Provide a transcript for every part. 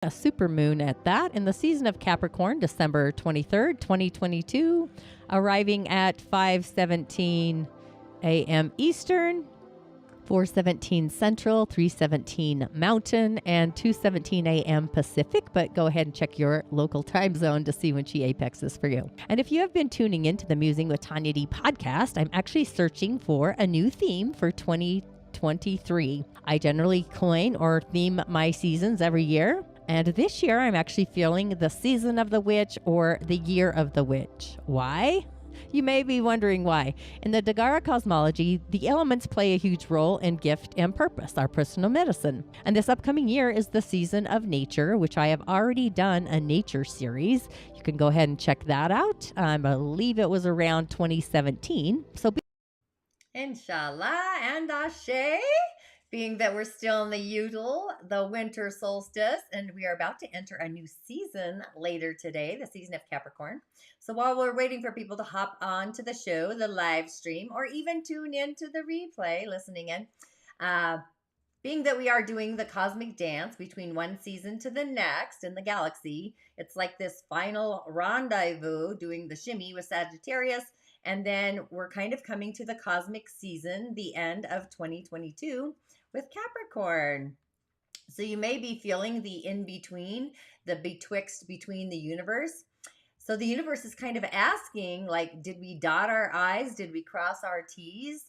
A super moon at that in the season of Capricorn, December 23rd, 2022, arriving at 5:17 a.m. Eastern, 4:17 Central, 3:17 Mountain, and 2:17 a.m. Pacific. But go ahead and check your local time zone to see when she apexes for you. And if you have been tuning into the Musing with Tonya D podcast, I'm actually searching for a new theme for 2023. I generally coin or theme my seasons every year. And this year, I'm actually feeling the season of the witch or the year of the witch. Why? You may be wondering why. In the Dagara cosmology, the elements play a huge role in gift and purpose, our personal medicine. And this upcoming year is the season of nature, which I have already done a nature series. You can go ahead and check that out. I believe it was around 2017. So Inshallah and Ashe. Being that we're still in the Yule, the winter solstice, and we are about to enter a new season later today, the season of Capricorn. So while we're waiting for people to hop on to the show, the live stream, or even tune in to the replay, listening in, being that we are doing the cosmic dance between one season to the next in the galaxy, it's like this final rendezvous doing the shimmy with Sagittarius. And then we're kind of coming to the cosmic season, the end of 2022 with Capricorn. So you may be feeling the in-between, the betwixt between the universe. So the universe is kind of asking, like, did we dot our I's? Did we cross our T's?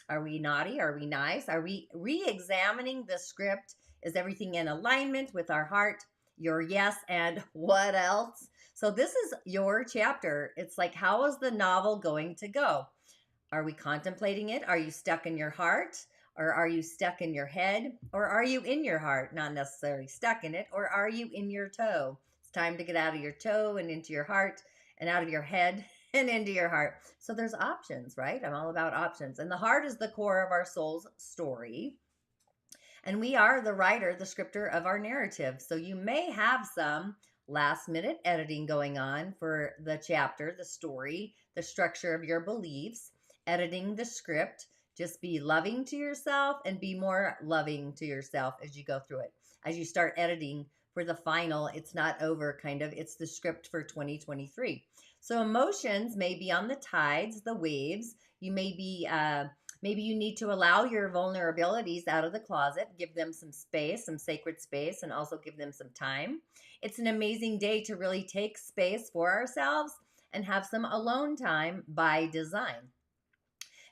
Are we naughty? Are we nice? Are we re-examining the script? Is everything in alignment with our heart, your yes, and what else? So this is your chapter. It's like, how is the novel going to go? Are we contemplating it? Are you stuck in your heart? Or are you stuck in your head? Or are you in your heart, not necessarily stuck in it? Or are you in your toe? It's time to get out of your toe and into your heart, and out of your head and into your heart. So there's options, right? I'm all about options. And the heart is the core of our soul's story. And we are the writer, the scripter of our narrative. So you may have some last minute editing going on for the chapter, the story, the structure of your beliefs, editing the script. Just be loving to yourself and be more loving to yourself as you go through it. As you start editing for the final, it's not over kind of, it's the script for 2023. So emotions may be on the tides, the waves. You may be, maybe you need to allow your vulnerabilities out of the closet, give them some space, some sacred space, and also give them some time. It's an amazing day to really take space for ourselves and have some alone time by design.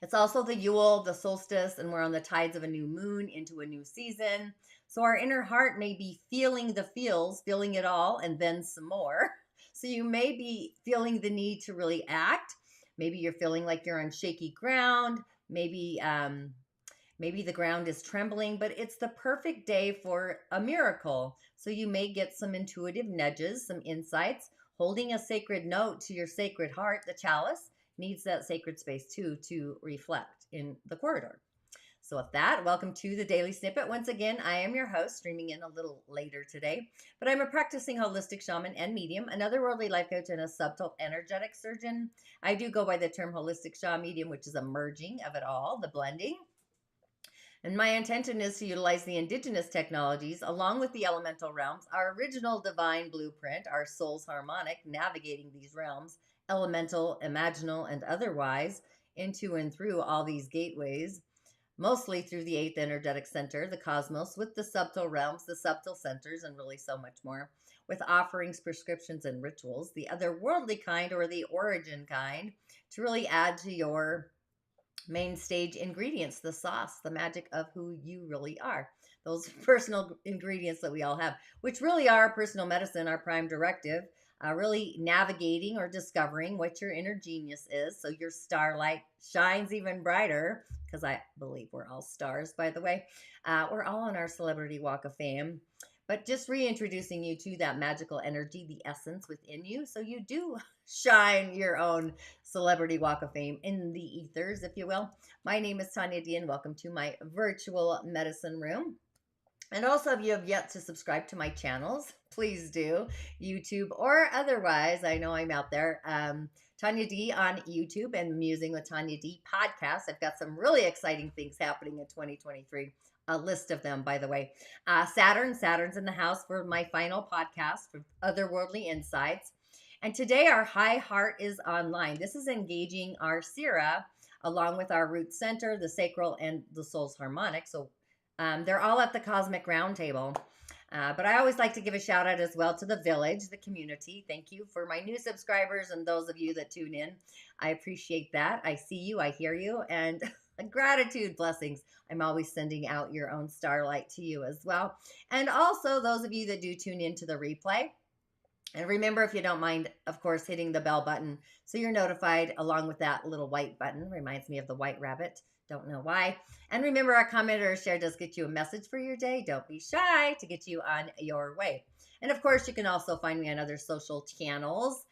It's also the Yule, the solstice, and we're on the tides of a new moon into a new season. So our inner heart may be feeling the feels, feeling it all, and then some more. So you may be feeling the need to really act. Maybe you're feeling like you're on shaky ground. Maybe the ground is trembling, but it's the perfect day for a miracle. So you may get some intuitive nudges, some insights. Holding a sacred note to your sacred heart, the chalice, needs that sacred space too to reflect in the corridor. So with that, welcome to the Daily Snippet. Once again, I am your host, streaming in a little later today, but I'm a practicing holistic shaman and medium, an otherworldly life coach, and a subtle energetic surgeon. I do go by the term holistic shaman medium, which is a merging of it all, the blending. And my intention is to utilize the indigenous technologies along with the elemental realms, our original divine blueprint, our soul's harmonic, navigating these realms, elemental, imaginal, and otherwise, into and through all these gateways, mostly through the 8th energetic center, the cosmos, with the subtle realms, the subtle centers, and really so much more, with offerings, prescriptions, and rituals, the otherworldly kind or the origin kind, to really add to your main stage ingredients, the sauce, the magic of who you really are. Those personal ingredients that we all have, which really are personal medicine, our prime directive, really navigating or discovering what your inner genius is. So your starlight shines even brighter, because I believe we're all stars, by the way. We're all on our celebrity walk of fame. But just reintroducing you to that magical energy, the essence within you, so you do shine your own celebrity walk of fame in the ethers, if you will. My name is Tonya D, and welcome to my virtual medicine room. And also, if you have yet to subscribe to my channels, please do, YouTube or otherwise. I know I'm out there. Tonya D on YouTube and Musing with Tonya D podcast. I've got some really exciting things happening in 2023 a list of them, by the way. Saturn's in the house for my final podcast for Otherworldly Insights. And today our high heart is online. This is engaging our Sira along with our root center, the sacral, and the soul's harmonic. So they're all at the cosmic round table. But I always like to give a shout out as well to the village, the community. Thank you for my new subscribers and those of you that tune in. I appreciate that. I see you, I hear you, and gratitude, blessings. I'm always sending out your own starlight to you as well. And also those of you that do tune into the replay. And remember, if you don't mind, of course, hitting the bell button so you're notified along with that little white button. Reminds me of the white rabbit. Don't know why. And remember, a comment or a share does get you a message for your day. Don't be shy to get you on your way. And of course, you can also find me on other social channels.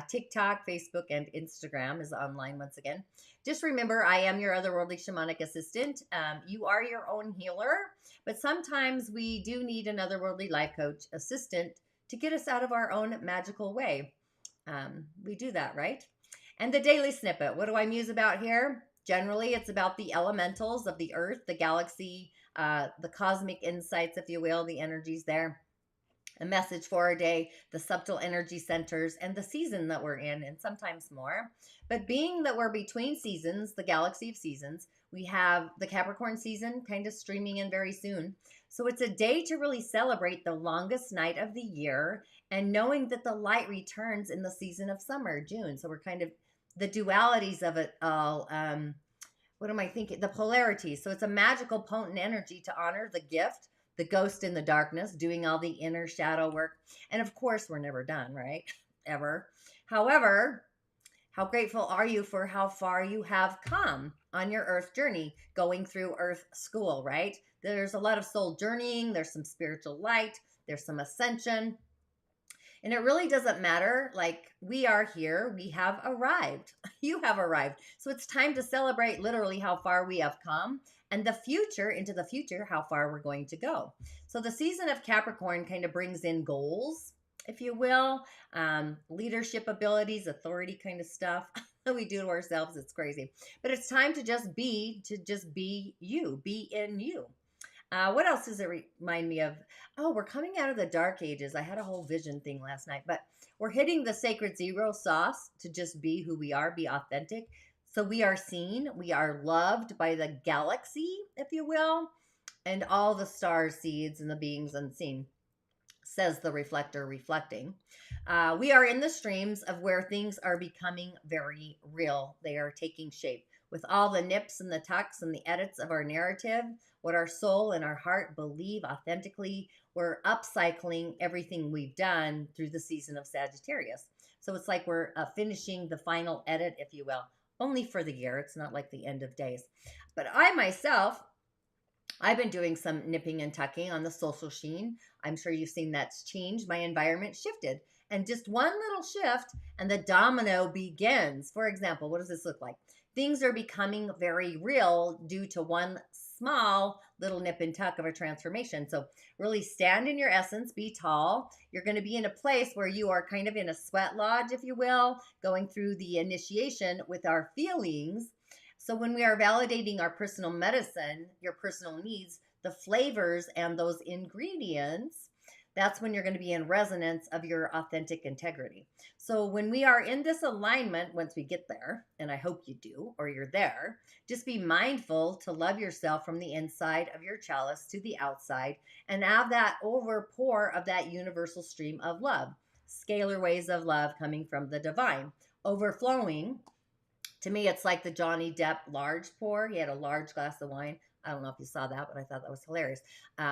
TikTok, Facebook, and Instagram is online once again. Just remember, I am your otherworldly shamanic assistant. You are your own healer, but sometimes we do need an otherworldly life coach assistant to get us out of our own magical way. We do that, right? And the daily snippet, what do I muse about here? Generally, it's about the elementals of the earth, the galaxy, the cosmic insights, if you will, the energies there. A message for our day, the subtle energy centers, and the season that we're in, and sometimes more. But being that we're between seasons, the galaxy of seasons, we have the Capricorn season kind of streaming in very soon. So it's a day to really celebrate the longest night of the year and knowing that the light returns in the season of summer, June. So we're kind of the dualities of it all. What am I thinking? The polarities. So it's a magical, potent energy to honor the gift, the ghost in the darkness, doing all the inner shadow work. And of course, we're never done, right? Ever. However, how grateful are you for how far you have come on your earth journey, going through earth school, right? There's a lot of soul journeying. There's some spiritual light. There's some ascension. And it really doesn't matter. Like, we are here. We have arrived. You have arrived. So it's time to celebrate literally how far we have come and the future, into the future, how far we're going to go. So the season of Capricorn kind of brings in goals, if you will, leadership abilities, authority kind of stuff that we do to ourselves. It's crazy. But it's time to just be you, be in you. What else does it remind me of? Oh, we're coming out of the dark ages. I had a whole vision thing last night, but we're hitting the sacred zero sauce to just be who we are, be authentic. So we are seen, we are loved by the galaxy, if you will, and all the stars, seeds, and the beings unseen, says the reflector reflecting. We are in the streams of where things are becoming very real. They are taking shape with all the nips and the tucks and the edits of our narrative, what our soul and our heart believe authentically. We're upcycling everything we've done through the season of Sagittarius. So it's like we're finishing the final edit, if you will, only for the year. It's not like the end of days. But I myself, I've been doing some nipping and tucking on the social sheen. I'm sure you've seen that's changed. My environment shifted. And just one little shift and the domino begins. For example, what does this look like? Things are becoming very real due to one small little nip and tuck of a transformation. So really stand in your essence, be tall. You're going to be in a place where you are kind of in a sweat lodge, if you will, going through the initiation with our feelings. So when we are validating our personal medicine, your personal needs, the flavors and those ingredients, that's when you're going to be in resonance of your authentic integrity. So when we are in this alignment, once we get there, and I hope you do, or you're there, just be mindful to love yourself from the inside of your chalice to the outside and have that overpour of that universal stream of love, scalar ways of love coming from the divine, overflowing. To me, it's like the Johnny Depp large pour. He had a large glass of wine. I don't know if you saw that, but I thought that was hilarious.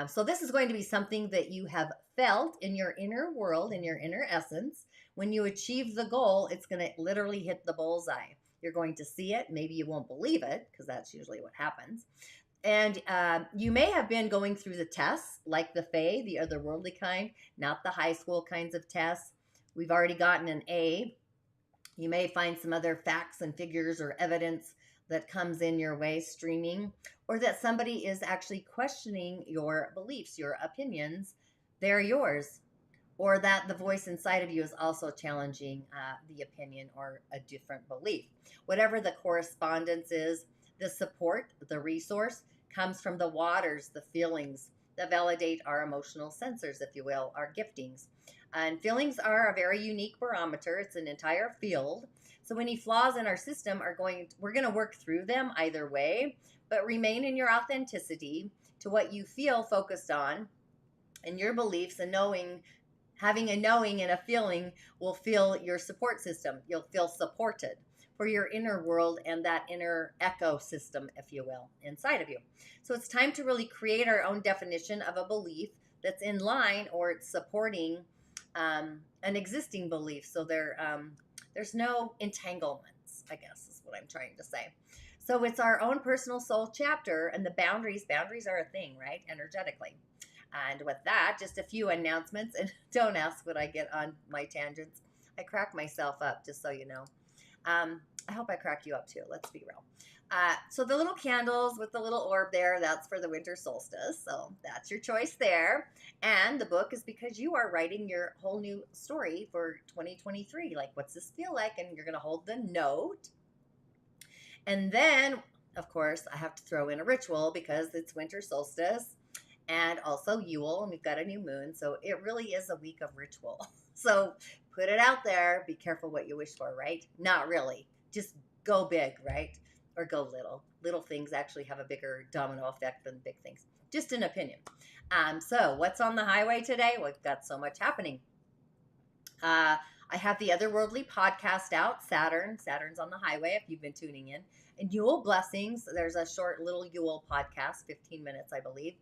So this is going to be something that you have felt in your inner world, in your inner essence. When you achieve the goal, it's going to literally hit the bullseye. You're going to see it. Maybe you won't believe it, because that's usually what happens. And you may have been going through the tests, like the Fae, the otherworldly kind, not the high school kinds of tests. We've already gotten an A. You may find some other facts and figures or evidence that comes in your way streaming, or that somebody is actually questioning your beliefs, your opinions. They're yours. Or that the voice inside of you is also challenging the opinion or a different belief. Whatever the correspondence is, the support, the resource, comes from the waters, the feelings that validate our emotional sensors, if you will, our giftings. And feelings are a very unique barometer. It's an entire field. So any flaws in our system we're going to work through them either way, but remain in your authenticity to what you feel focused on and your beliefs, and having a knowing and a feeling will feel your support system. You'll feel supported for your inner world and that inner ecosystem, if you will, inside of you. So it's time to really create our own definition of a belief that's in line or it's supporting an existing belief. So there's no entanglements, I guess is what I'm trying to say. So it's our own personal soul chapter, and the boundaries are a thing, right? Energetically. And with that, just a few announcements, and don't ask what I get on my tangents. I crack myself up, just so you know. I hope I crack you up too. Let's be real. So the little candles with the little orb there, that's for the winter solstice. So that's your choice there. And the book is because you are writing your whole new story for 2023. Like, what's this feel like? And you're going to hold the note. And then, of course, I have to throw in a ritual because it's winter solstice and also Yule, and we've got a new moon. So it really is a week of ritual. So put it out there. Be careful what you wish for, right? Not really. Just go big, right? Or go little. Little things actually have a bigger domino effect than big things. Just an opinion. So what's on the highway today? We've got so much happening. I have the Otherworldly podcast out, Saturn's on the highway, if you've been tuning in. And Yule Blessings, there's a short little Yule podcast, 15 minutes, I believe.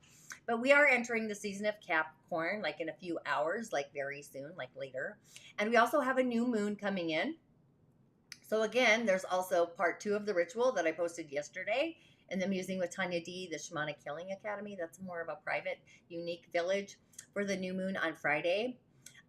But we are entering the season of Capricorn, like in a few hours, like very soon, like later. And we also have a new moon coming in. So again, there's also part 2 of the ritual that I posted yesterday in the Musing with Tonya D, the Shamanic Healing Academy. That's more of a private, unique village for the new moon on Friday.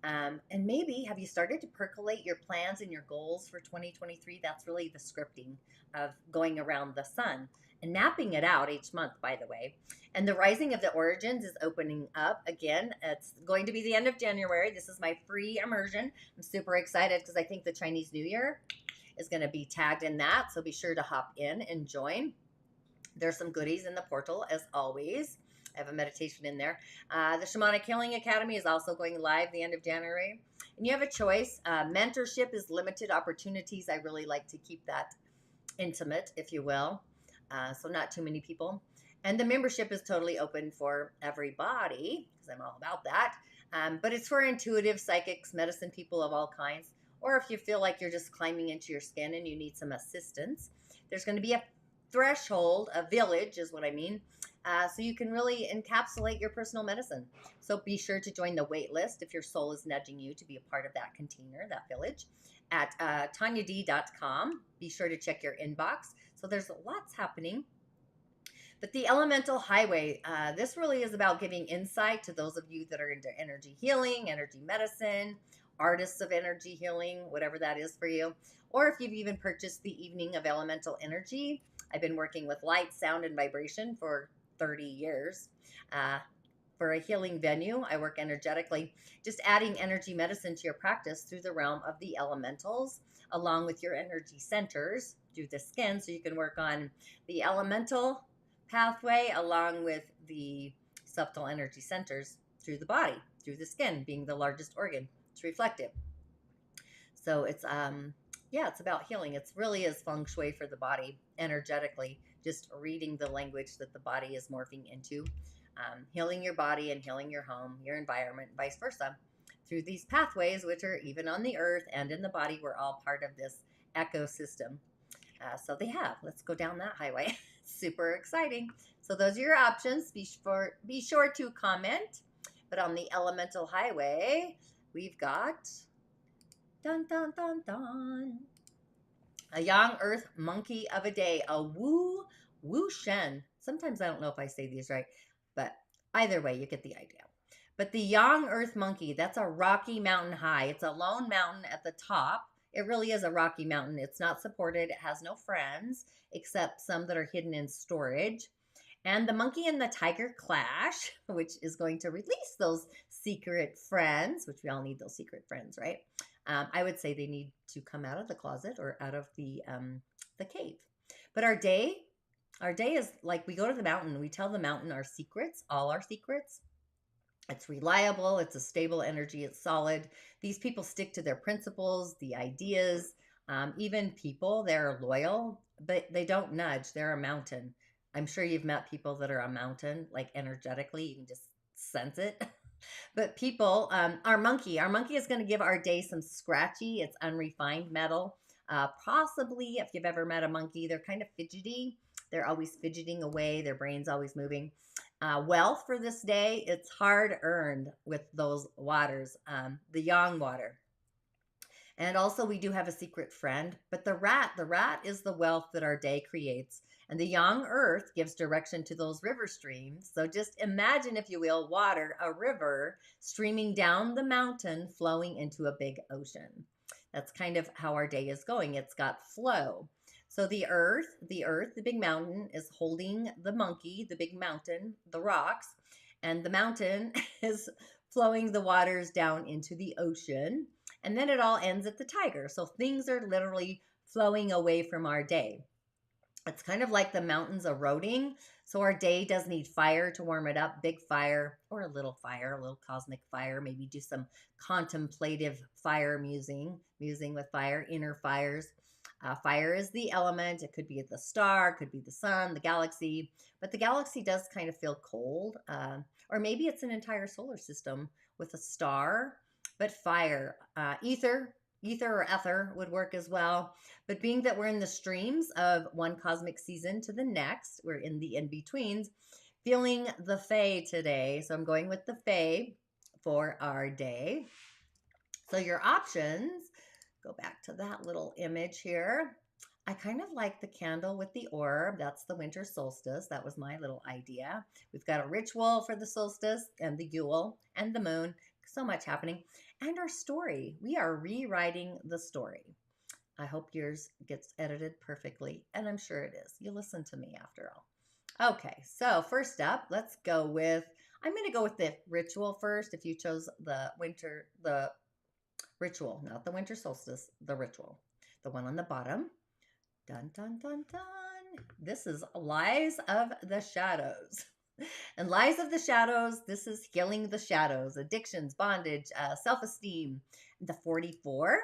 And maybe have you started to percolate your plans and your goals for 2023? That's really the scripting of going around the sun and mapping it out each month, by the way. And the Rising of the Origins is opening up again. It's going to be the end of January. This is my free immersion. I'm super excited because I think the Chinese New Year is going to be tagged in that. So be sure to hop in and join. There's some goodies in the portal as always. I have a meditation in there. The Shamanic Healing Academy is also going live the end of January. And you have a choice. Mentorship is limited opportunities. I really like to keep that intimate, if you will. So not too many people. And the membership is totally open for everybody, because I'm all about that. But it's for intuitive psychics, medicine people of all kinds. Or if you feel like you're just climbing into your skin and you need some assistance, there's going to be a threshold, a village is what I mean. So you can really encapsulate your personal medicine. So be sure to join the wait list if your soul is nudging you to be a part of that container, that village, at tonyad.com. Be sure to check your inbox. So there's lots happening. But the Elemental Highway, this really is about giving insight to those of you that are into energy healing, energy medicine, artists of energy healing, whatever that is for you. Or if you've even purchased the Evening of Elemental Energy. I've been working with light, sound, and vibration for 30 years. For a healing venue, I work energetically, just adding energy medicine to your practice through the realm of the elementals, along with your energy centers through the skin. So you can work on the elemental pathway along with the subtle energy centers through the body, through the skin being the largest organ. It's reflective. So it's it's about healing. It really is feng shui for the body energetically, just reading the language that the body is morphing into, healing your body and healing your home, your environment, vice versa. Through these pathways, which are even on the earth and in the body, we're all part of this ecosystem. So let's go down that highway. Super exciting. So those are your options. Be sure to comment. But on the Elemental Highway, we've got dun dun dun dun. A young earth monkey of a day, a woo Shen. Sometimes I don't know if I say these right, but either way, you get the idea. But the young earth monkey, that's a rocky mountain high. It's a lone mountain at the top. It really is a rocky mountain. It's not supported. It has no friends, except some that are hidden in storage. And the monkey and the tiger clash, which is going to release those secret friends, which we all need those secret friends, right? I would say they need to come out of the closet or out of the cave. But our day Our day is like we go to the mountain, we tell the mountain our secrets, all our secrets. It's reliable, it's a stable energy, it's solid. These people stick to their principles, the ideas, even people, they're loyal, but they don't nudge. They're a mountain. I'm sure you've met people that are a mountain, like energetically, you can just sense it. But people, our monkey is going to give our day some scratchy, it's unrefined metal. Possibly, if you've ever met a monkey, they're kind of fidgety. They're always fidgeting away, their brain's always moving. Wealth for this day, it's hard earned with those waters, the yang water. And also, we do have a secret friend, but the rat is the wealth that our day creates. And the yang earth gives direction to those river streams. So just imagine, if you will, water, a river streaming down the mountain, flowing into a big ocean. That's kind of how our day is going. It's got flow. So the big mountain is holding the monkey, the big mountain, the rocks, and the mountain is flowing the waters down into the ocean. And then it all ends at the tiger. So things are literally flowing away from our day. It's kind of like the mountains eroding. So our day does need fire to warm it up, big fire or a little cosmic fire. Maybe do some contemplative fire musing with fire, inner fires. Fire is the element. It could be the star, it could be the sun, the galaxy. But the galaxy does kind of feel cold. Or maybe it's an entire solar system with a star. But fire, ether or ether would work as well. But being that we're in the streams of one cosmic season to the next, we're in the in-betweens, feeling the Fae today. So I'm going with the Fae for our day. So your options, go back to that little image here. I kind of like the candle with the orb. That's the winter solstice. That was my little idea. We've got a ritual for the solstice and the Yule and the moon. So much happening. And our story. We are rewriting the story. I hope yours gets edited perfectly, and I'm sure it is. You listen to me after all. Okay, so first up, I'm going to go with the ritual first. If you chose the ritual, not the winter solstice, the ritual. The one on the bottom. Dun, dun, dun, dun. This is Lies of the Shadows. And Lies of the Shadows, this is healing the shadows, addictions, bondage, self-esteem, the 44.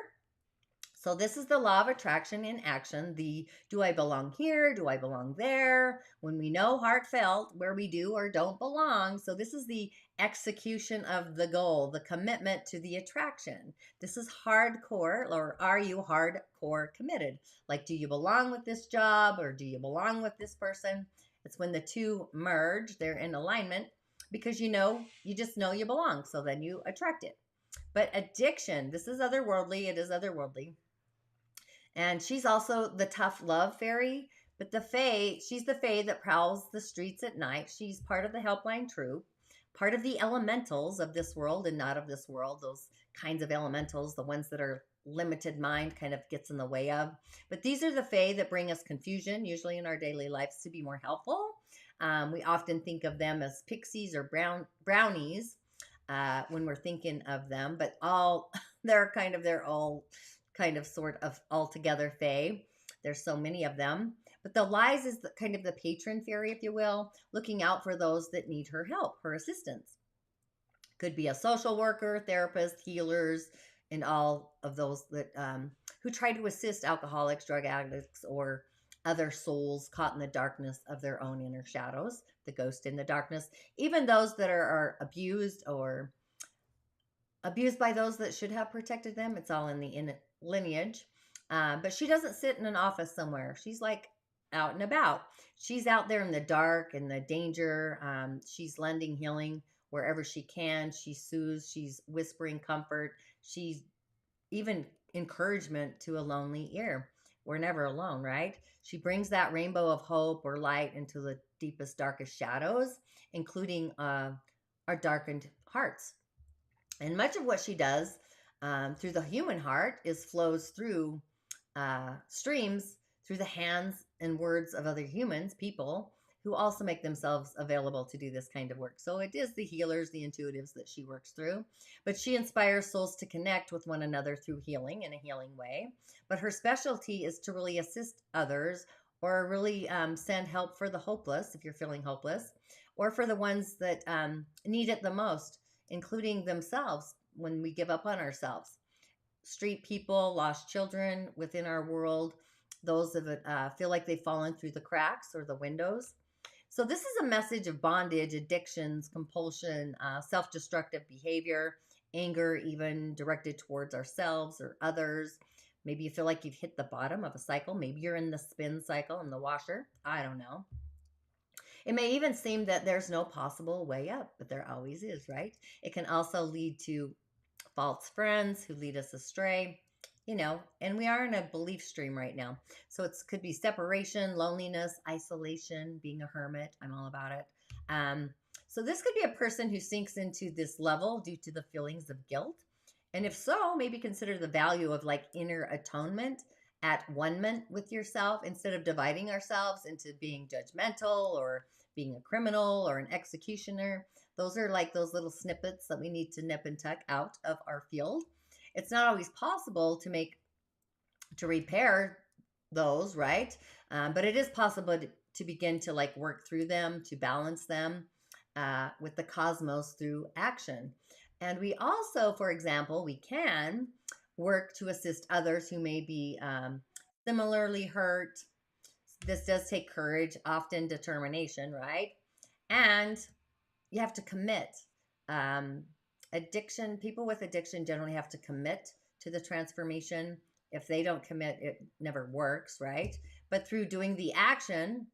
So this is the law of attraction in action. The do I belong here? Do I belong there? When we know heartfelt where we do or don't belong. So this is the execution of the goal, the commitment to the attraction. This is hardcore, or are you hardcore committed? Like, do you belong with this job, or do you belong with this person? It's when the two merge, they're in alignment, because you just know you belong. So then you attract it. But addiction, this is otherworldly. It is otherworldly. And she's also the tough love fairy. But the Fae, she's the Fae that prowls the streets at night. She's part of the helpline troop, part of the elementals of this world and not of this world. Those kinds of elementals, the ones that are limited mind kind of gets in the way of. But these are the Fae that bring us confusion, usually in our daily lives, to be more helpful. We often think of them as pixies or brownies when we're thinking of them, but they're all kind of sort of all together Fae. There's so many of them. But the Lies is kind of the patron fairy, if you will, looking out for those that need her help, her assistance. Could be a social worker, therapist, healers, and all of those that who try to assist alcoholics, drug addicts, or other souls caught in the darkness of their own inner shadows, the ghost in the darkness. Even those that are abused or abused by those that should have protected them. It's all in the lineage. But she doesn't sit in an office somewhere. She's like out and about. She's out there in the dark and the danger. She's lending healing wherever she can. She soothes. She's whispering comfort. She's even encouragement to a lonely ear. We're never alone, right? She brings that rainbow of hope or light into the deepest, darkest shadows, including our darkened hearts. And much of what she does through the human heart flows through streams through the hands and words of other humans, people who also make themselves available to do this kind of work. So it is the healers, the intuitives that she works through. But she inspires souls to connect with one another through healing in a healing way. But her specialty is to really assist others or really send help for the hopeless if you're feeling hopeless, or for the ones that need it the most, including themselves when we give up on ourselves. Street people, lost children within our world, those that feel like they've fallen through the cracks or the windows. So this is a message of bondage, addictions, compulsion, self-destructive behavior, anger, even directed towards ourselves or others. Maybe you feel like you've hit the bottom of a cycle. Maybe you're in the spin cycle in the washer. I don't know. It may even seem that there's no possible way up, but there always is, right? It can also lead to false friends who lead us astray, and we are in a belief stream right now. So it could be separation, loneliness, isolation, being a hermit. I'm all about it. So this could be a person who sinks into this level due to the feelings of guilt. And if so, maybe consider the value of like inner atonement, at one-ment with yourself, instead of dividing ourselves into being judgmental or being a criminal or an executioner. Those are like those little snippets that we need to nip and tuck out of our field. It's not always possible to repair those, right? But it is possible to begin to like work through them, to balance them with the cosmos through action. And we also, for example, we can work to assist others who may be similarly hurt. This does take courage, often determination, right? And you have to commit. Addiction, people with addiction generally have to commit to the transformation. If they don't commit, it never works, right? But through doing the action,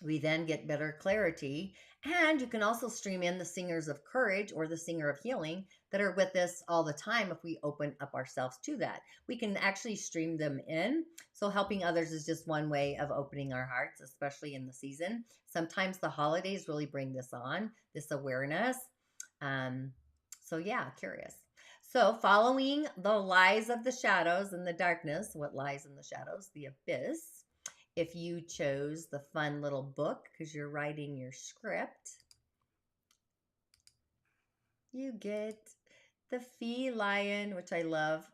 we then get better clarity. And you can also stream in the singers of courage or the singer of healing that are with us all the time if we open up ourselves to that. We can actually stream them in. So helping others is just one way of opening our hearts, especially in the season. Sometimes the holidays really bring this on, this awareness. So yeah, curious. So following the lies of the shadows and the darkness, what lies in the shadows? The abyss. If you chose the fun little book because you're writing your script, you get the feline, which I love,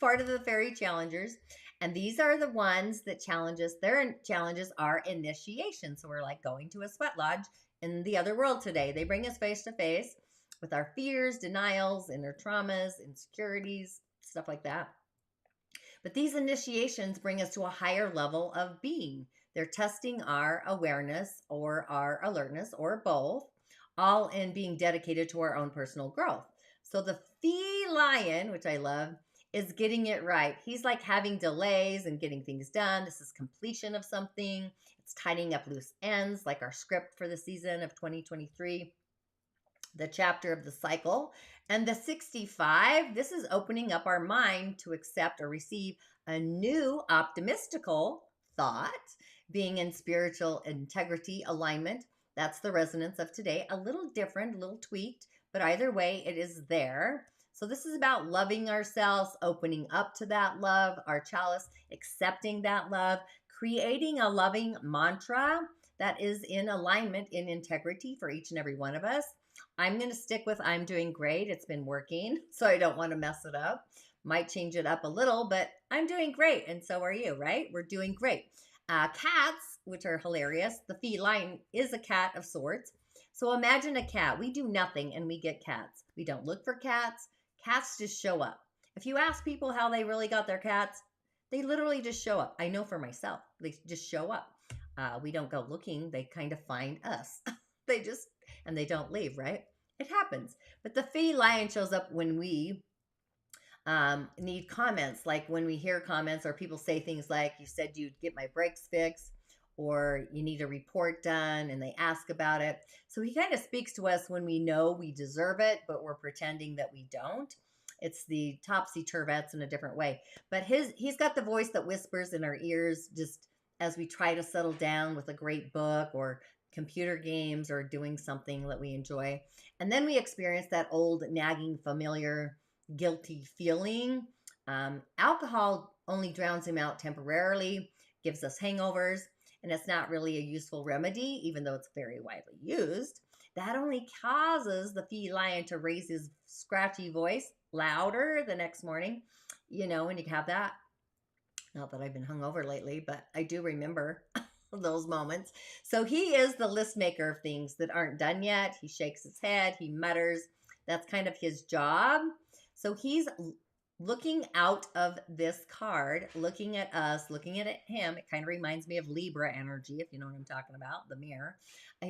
part of the fairy challengers. And these are the ones that challenge us. Their challenges are initiation. So we're like going to a sweat lodge in the other world today. They bring us face to face with our fears, denials, inner traumas, insecurities, stuff like that. But these initiations bring us to a higher level of being. They're testing our awareness or our alertness or both, all in being dedicated to our own personal growth. So the feline, which I love, is getting it right. He's like having delays and getting things done. This is completion of something. It's tidying up loose ends, like our script for the season of 2023. The chapter of the cycle. And the 65, this is opening up our mind to accept or receive a new optimistical thought, being in spiritual integrity, alignment. That's the resonance of today. A little different, a little tweaked, but either way, it is there. So this is about loving ourselves, opening up to that love, our chalice, accepting that love, creating a loving mantra that is in alignment, in integrity for each and every one of us. I'm going to stick with I'm doing great. It's been working, so I don't want to mess it up. Might change it up a little, but I'm doing great, and so are you, right? We're doing great. Cats, which are hilarious. The feline is a cat of sorts. So imagine a cat. We do nothing, and we get cats. We don't look for cats. Cats just show up. If you ask people how they really got their cats, they literally just show up. I know for myself. They just show up. We don't go looking. They kind of find us. And they don't leave, right? It happens. But the feline shows up when we need comments, like when we hear comments or people say things like, you said you'd get my brakes fixed, or you need a report done, and they ask about it. So he kind of speaks to us when we know we deserve it, but we're pretending that we don't. It's the topsy-turvettes in a different way. But he's got the voice that whispers in our ears just as we try to settle down with a great book or computer games or doing something that we enjoy. And then we experience that old nagging familiar guilty feeling. Alcohol only drowns him out temporarily, gives us hangovers, and it's not really a useful remedy, even though it's very widely used. That only causes the feline to raise his scratchy voice louder the next morning, when you have that. Not that I've been hungover lately, but I do remember those moments. So he is the list maker of things that aren't done yet. He shakes his head, he mutters. That's kind of his job. So he's looking out of this card, looking at us, looking at him. It kind of reminds me of Libra energy, if you know what I'm talking about, the mirror.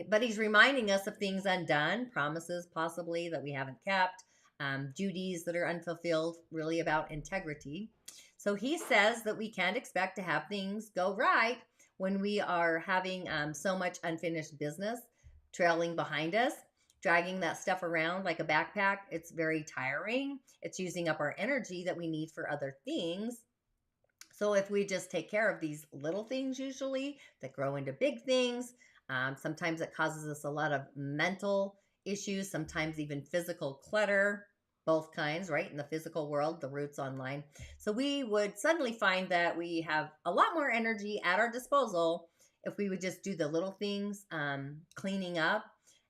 But he's reminding us of things undone, promises possibly that we haven't kept, duties that are unfulfilled, really about integrity. So he says that we can't expect to have things go right when we are having so much unfinished business trailing behind us, dragging that stuff around like a backpack. It's very tiring. It's using up our energy that we need for other things. So if we just take care of these little things usually that grow into big things, sometimes it causes us a lot of mental issues, sometimes even physical clutter, both kinds, right? In the physical world, the roots online. So we would suddenly find that we have a lot more energy at our disposal if we would just do the little things, cleaning up,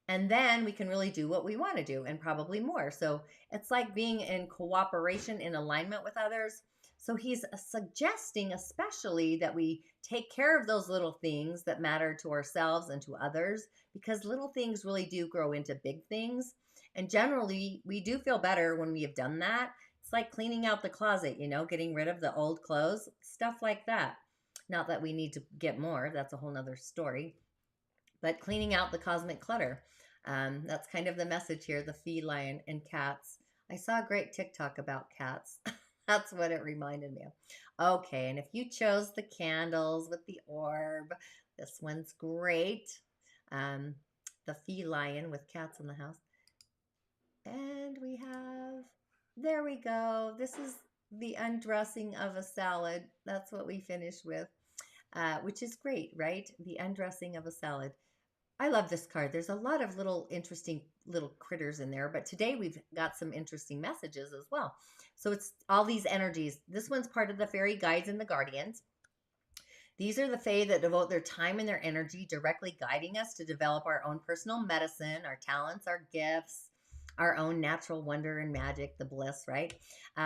and then we can really do what we want to do and probably more. So it's like being in cooperation, in alignment with others. So he's suggesting especially that we take care of those little things that matter to ourselves and to others, because little things really do grow into big things. And generally, we do feel better when we have done that. It's like cleaning out the closet, getting rid of the old clothes, stuff like that. Not that we need to get more, that's a whole nother story. But cleaning out the cosmic clutter. That's kind of the message here, the feline and cats. I saw a great TikTok about cats. That's what it reminded me of. Okay, and if you chose the candles with the orb, this one's great. The feline with cats in the house. And we have, there we go. This is the undressing of a salad. That's what we finished with, which is great, right? The undressing of a salad. I love this card. There's a lot of little interesting little critters in there, but today we've got some interesting messages as well. So it's all these energies. This one's part of the fairy guides and the guardians. These are the fae that devote their time and their energy directly guiding us to develop our own personal medicine, our talents, our gifts, our own natural wonder and magic, the bliss, right?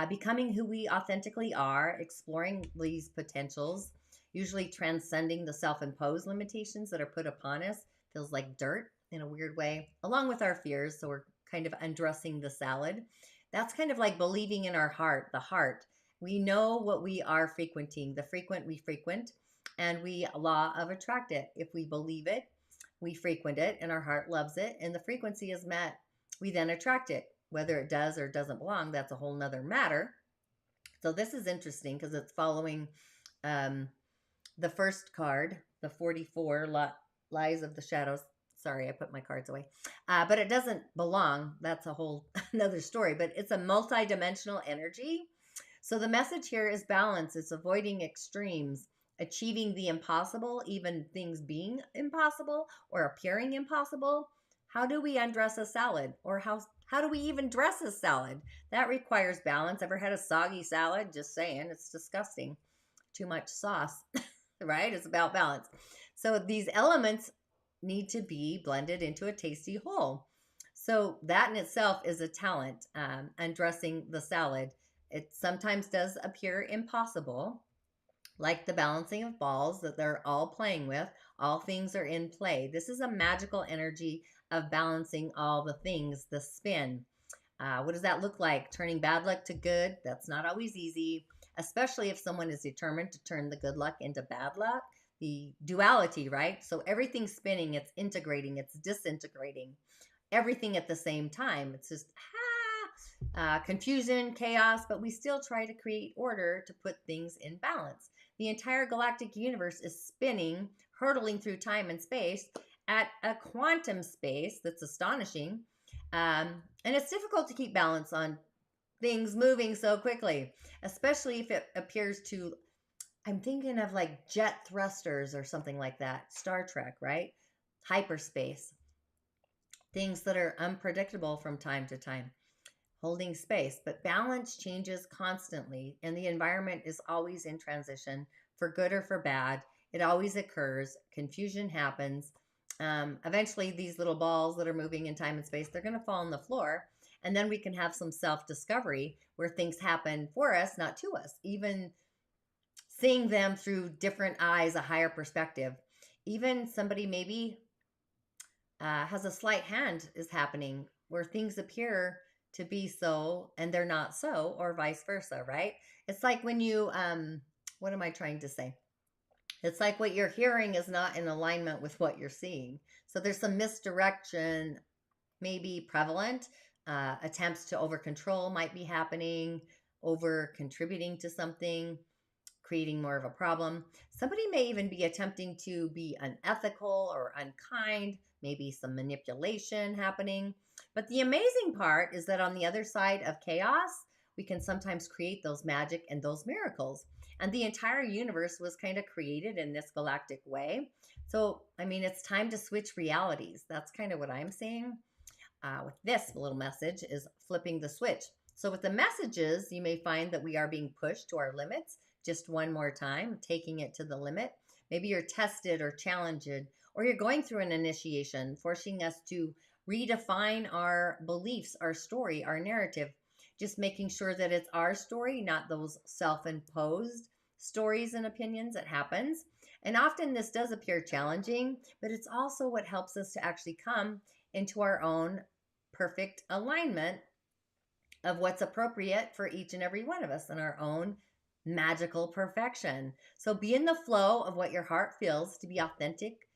Becoming who we authentically are, exploring these potentials, usually transcending the self-imposed limitations that are put upon us. Feels like dirt in a weird way, along with our fears. So we're kind of undressing the salad. That's kind of like believing in our heart, the heart. We know what we are frequenting, the frequent we frequent, and we law of attract it. If we believe it, we frequent it, and our heart loves it, and the frequency is met. We then attract it. Whether it does or doesn't belong, that's a whole nother matter. So this is interesting because it's following the first card, the 44, Lies of the Shadows. Sorry, I put my cards away. But it doesn't belong. That's a whole another story. But it's a multi-dimensional energy. So the message here is balance. It's avoiding extremes, achieving the impossible, even things being impossible or appearing impossible. How do we undress a salad? Or how do we even dress a salad? That requires balance. Ever had a soggy salad? Just saying, it's disgusting. Too much sauce, right? It's about balance. So these elements need to be blended into a tasty whole. So that in itself is a talent, undressing the salad. It sometimes does appear impossible, like the balancing of balls that they're all playing with. All things are in play. This is a magical energy of balancing all the things, the spin. What does that look like? Turning bad luck to good. That's not always easy, especially if someone is determined to turn the good luck into bad luck. The duality, right? So everything's spinning, it's integrating, it's disintegrating, everything at the same time. It's just confusion, chaos, but we still try to create order to put things in balance. The entire galactic universe is spinning, hurtling through time and space at a quantum space that's astonishing. And it's difficult to keep balance on things moving so quickly, especially if it appears to, I'm thinking of like jet thrusters or something like that. Star Trek, right? Hyperspace. Things that are unpredictable from time to time. Holding space. But balance changes constantly, and the environment is always in transition, for good or for bad. It always occurs. Confusion happens. Eventually, these little balls that are moving in time and space, they're going to fall on the floor. And then we can have some self-discovery where things happen for us, not to us. Even seeing them through different eyes, a higher perspective. Even somebody maybe has a sleight hand is happening where things appear to be so and they're not so, or vice versa, right? It's like when you, what am I trying to say? It's like what you're hearing is not in alignment with what you're seeing. So there's some misdirection, maybe prevalent. Attempts to over control might be happening, over contributing to something, creating more of a problem. Somebody may even be attempting to be unethical or unkind, maybe some manipulation happening. But the amazing part is that on the other side of chaos, we can sometimes create those magic and those miracles. And the entire universe was kind of created in this galactic way. So, I mean, it's time to switch realities. That's kind of what I'm saying. With this little message is flipping the switch. So with the messages, you may find that we are being pushed to our limits just one more time, taking it to the limit. Maybe you're tested or challenged, or you're going through an initiation, forcing us to redefine our beliefs, our story, our narrative, just making sure that it's our story, not those self-imposed stories and opinions that happens. And often this does appear challenging, but it's also what helps us to actually come into our own perfect alignment of what's appropriate for each and every one of us in our own magical perfection. So be in the flow of what your heart feels, to be authentic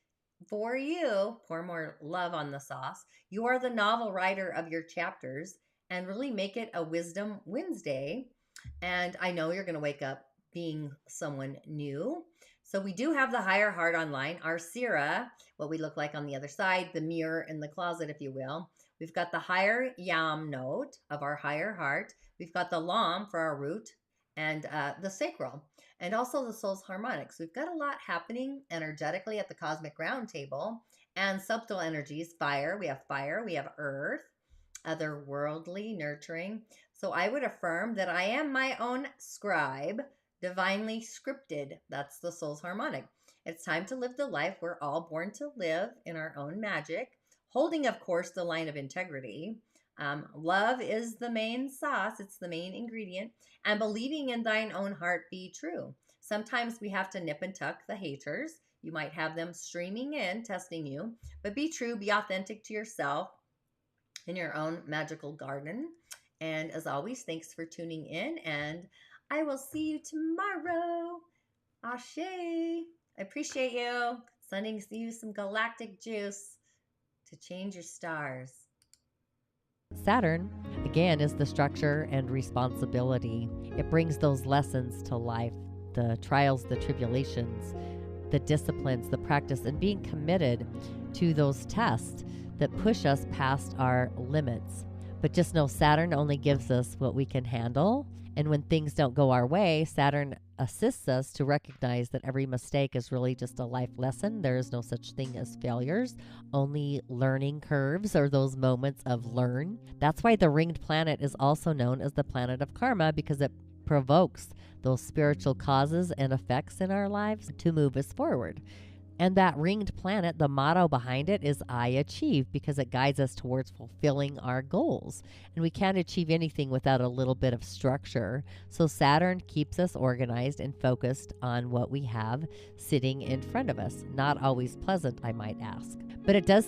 for you. Pour more love on the sauce. You are the novel writer of your chapters, and really make it a Wisdom Wednesday. And I know you're going to wake up being someone new. So we do have the higher heart online, our Syrah, what we look like on the other side, the mirror in the closet, if you will. We've got the higher Yam note of our higher heart. We've got the Lam for our root, and the Sacral, and also the soul's harmonics. We've got a lot happening energetically at the cosmic round table, and subtle energies, fire, we have earth, otherworldly, nurturing. So I would affirm that I am my own scribe, divinely scripted. That's the soul's harmonic. It's time to live the life we're all born to live in our own magic, holding, of course, the line of integrity. Love is the main sauce. It's the main ingredient. And believing in thine own heart be true. Sometimes we have to nip and tuck the haters. You might have them streaming in, testing you. But be true, be authentic to yourself in your own magical garden. And as always, thanks for tuning in. And I will see you tomorrow. Ashe. I appreciate you. Sending you some galactic juice to change your stars. Saturn, again, is the structure and responsibility. It brings those lessons to life, the trials, the tribulations, the disciplines, the practice, and being committed to those tests that push us past our limits. But just know Saturn only gives us what we can handle. And when things don't go our way, Saturn assists us to recognize that every mistake is really just a life lesson. There is no such thing as failures, only learning curves, or those moments of learn. That's why the ringed planet is also known as the planet of karma, because it provokes those spiritual causes and effects in our lives to move us forward. And that ringed planet, the motto behind it is I achieve, because it guides us towards fulfilling our goals. And we can't achieve anything without a little bit of structure. So Saturn keeps us organized and focused on what we have sitting in front of us. Not always pleasant, I might ask. But it does